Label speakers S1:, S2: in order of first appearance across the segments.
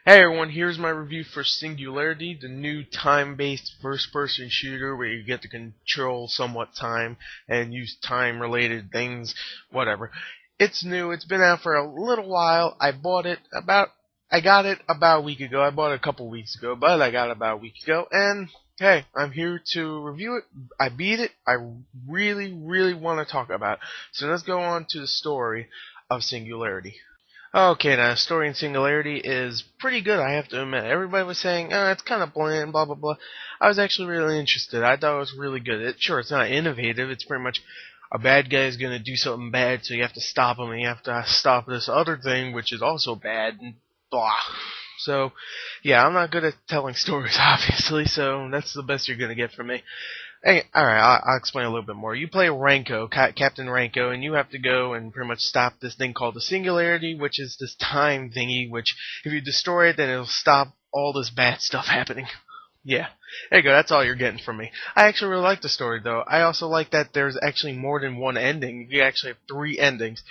S1: Hey everyone, here's my review for Singularity, the new time-based first-person shooter where you get to control somewhat time and use time-related things, whatever. It's new, it's been out for a little while. I got it about a week ago. I bought it a couple weeks ago, but I got it about a week ago, and hey, I'm here to review it. I beat it. I really, really want to talk about it. So let's go on to the story of Singularity. Okay, now Story in Singularity is pretty good, I have to admit. Everybody was saying, it's kind of bland, blah blah blah. I was actually really interested. I thought it was really good. Sure, it's not innovative. It's pretty much a bad guy is going to do something bad, so you have to stop him, and you have to stop this other thing, which is also bad, and blah. So, yeah, I'm not good at telling stories, obviously, so that's the best you're going to get from me. Hey, alright, I'll explain a little bit more. You play Ranko, Captain Ranko, and you have to go and pretty much stop this thing called the Singularity, which is this time thingy, which if you destroy it, then it'll stop all this bad stuff happening. Yeah, there you go, that's all you're getting from me. I actually really like the story, though. I also like that there's actually more than one ending. You actually have three endings.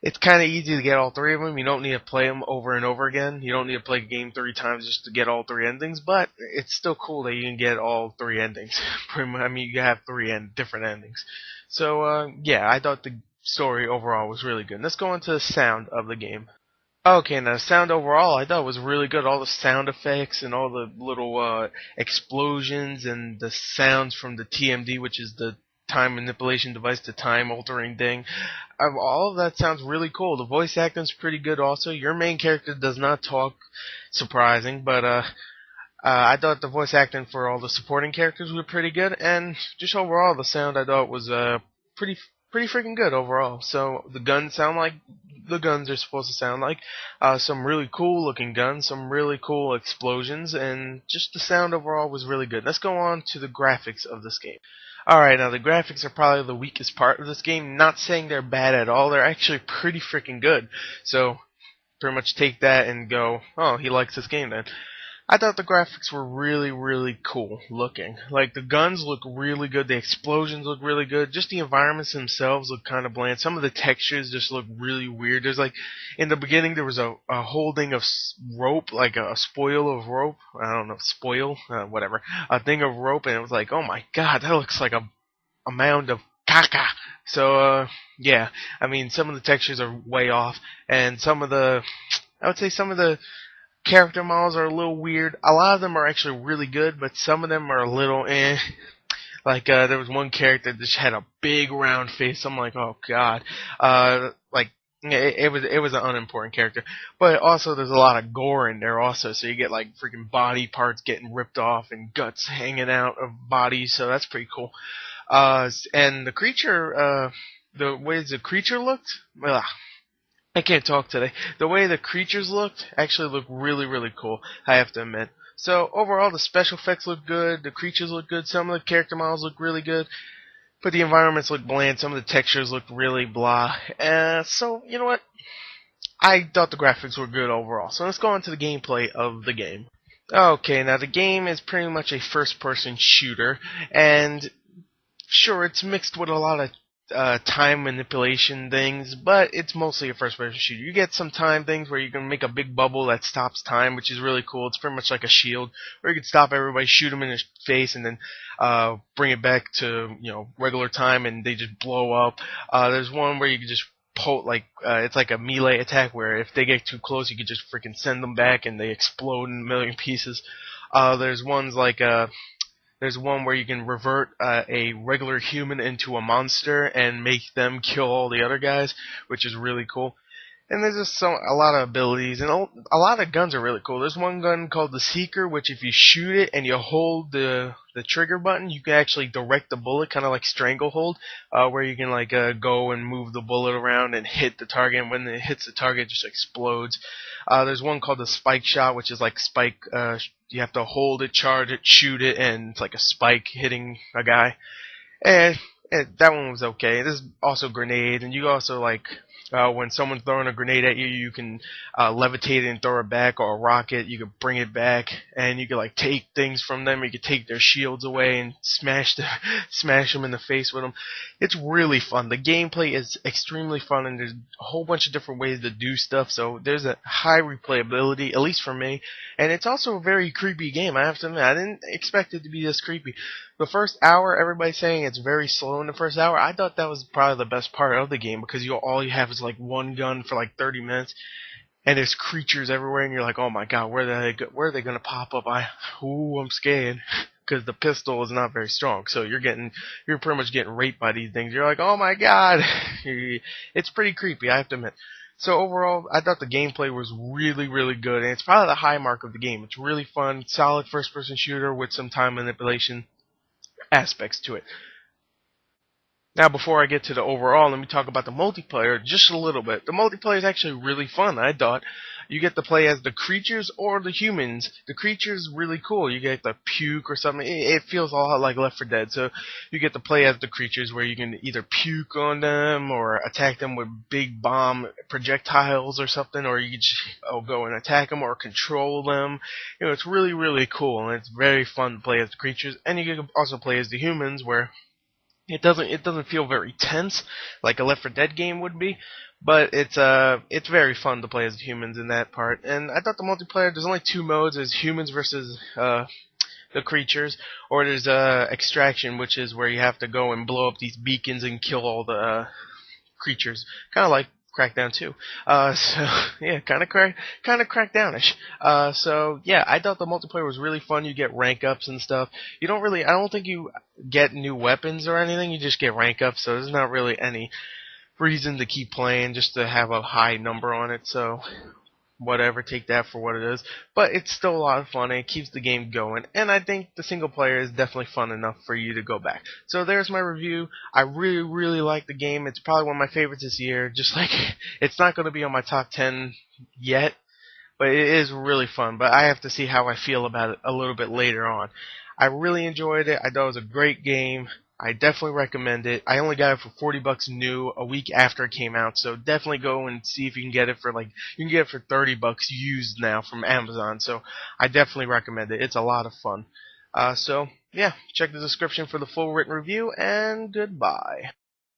S1: It's kind of easy to get all three of them. You don't need to play them over and over again. You don't need to play a game three times just to get all three endings, but it's still cool that you can get all three endings. I mean, you have different endings. So, yeah, I thought the story overall was really good. Let's go into the sound of the game. Okay, now the sound overall I thought was really good. All the sound effects and all the little explosions and the sounds from the TMD, which is the time manipulation device, the time altering thing. All of that sounds really cool. The voice acting's pretty good also. Your main character does not talk, surprising, but I thought the voice acting for all the supporting characters were pretty good, and just overall the sound I thought was pretty freaking good overall. So the guns sound like the guns are supposed to sound like. Some really cool looking guns, some really cool explosions, and just the sound overall was really good. Let's go on to the graphics of this game. Alright, now the graphics are probably the weakest part of this game. Not saying they're bad at all, they're actually pretty freaking good. So pretty much take that and go, oh, he likes this game then. I thought the graphics were really, really cool looking. Like, the guns look really good, the explosions look really good, just the environments themselves look kind of bland. Some of the textures just look really weird. There's like, in the beginning there was a holding of rope, like a spoil of rope. I don't know, spoil? Whatever. A thing of rope, and it was like, oh my god, that looks like a mound of caca. So, yeah, I mean, some of the textures are way off, and I would say some of the character models are a little weird. A lot of them are actually really good, but some of them are a little eh. Like, there was one character that just had a big round face. I'm like, oh god. Like, it was an unimportant character. But also, there's a lot of gore in there also, so you get like freaking body parts getting ripped off and guts hanging out of bodies, so that's pretty cool. And the creature, the way the creature looked, ugh, I can't talk today. The way the creatures actually looked really, really cool, I have to admit. So overall, the special effects look good, the creatures look good, some of the character models look really good, but the environments look bland, some of the textures look really blah. So, you know what? I thought the graphics were good overall. So let's go on to the gameplay of the game. Okay, now the game is pretty much a first-person shooter, and sure, it's mixed with a lot of time manipulation things, but it's mostly a first-person shooter. You get some time things where you can make a big bubble that stops time, which is really cool. It's pretty much like a shield, where you can stop everybody, shoot them in the face, and then bring it back to regular time, and they just blow up. There's one where you can just it's like a melee attack where if they get too close, you can just freaking send them back, and they explode in a million pieces. There's one where you can revert a regular human into a monster and make them kill all the other guys, which is really cool. And there's just a lot of abilities, and a lot of guns are really cool. There's one gun called the Seeker, which if you shoot it and you hold the trigger button, you can actually direct the bullet, kind of like Stranglehold, where you can go and move the bullet around and hit the target, and when it hits the target, it just explodes. There's one called the Spike Shot, which is like spike. You have to hold it, charge it, shoot it, and it's like a spike hitting a guy. And that one was okay. There's also grenade, and you also When someone's throwing a grenade at you, you can levitate it and throw it back, or a rocket, you can bring it back, and you can like take things from them. You can take their shields away and smash them in the face with them. It's really fun. The gameplay is extremely fun, and there's a whole bunch of different ways to do stuff. So there's a high replayability, at least for me, and it's also a very creepy game. I have to admit, I didn't expect it to be this creepy. The first hour, everybody's saying it's very slow in the first hour. I thought that was probably the best part of the game because all you have is like one gun for like 30 minutes, and there's creatures everywhere, and you're like, oh my god, where are they gonna pop up? I'm scared because the pistol is not very strong. So you're pretty much getting raped by these things. You're like, oh my god, it's pretty creepy, I have to admit. So overall, I thought the gameplay was really, really good, and it's probably the high mark of the game. It's really fun, solid first-person shooter with some time manipulation aspects to it. Now, before I get to the overall, let me talk about the multiplayer just a little bit. The multiplayer is actually really fun, I thought. You get to play as the creatures or the humans. The creatures really cool. You get to puke or something. It feels a lot like Left 4 Dead. So you get to play as the creatures where you can either puke on them or attack them with big bomb projectiles or something, or you can just go and attack them or control them. It's really, really cool, and it's very fun to play as the creatures. And you can also play as the humans where it doesn't feel very tense like a Left 4 Dead game would be, but it's very fun to play as humans in that part. And I thought the multiplayer, there's only two modes: there's humans versus the creatures, or there's extraction, which is where you have to go and blow up these beacons and kill all the creatures, kind of like Crackdown 2. So yeah, kind of Crackdownish. So yeah, I thought the multiplayer was really fun. You get rank ups and stuff. I don't think you get new weapons or anything. You just get rank ups. So there's not really any reason to keep playing, just to have a high number on it. So whatever, take that for what it is. But it's still a lot of fun, and it keeps the game going, and I think the single player is definitely fun enough for you to go back. So there's my review. I really, really like the game. It's probably one of my favorites this year. Just like, it's not going to be on my top 10 yet, but it is really fun. But I have to see how I feel about it a little bit later on. I really enjoyed it. I thought it was a great game. I definitely recommend it. I only got it for $40 new a week after it came out, so definitely go and see if you can get it for $30 used now from Amazon. So I definitely recommend it. It's a lot of fun. So yeah, check the description for the full written review, and goodbye.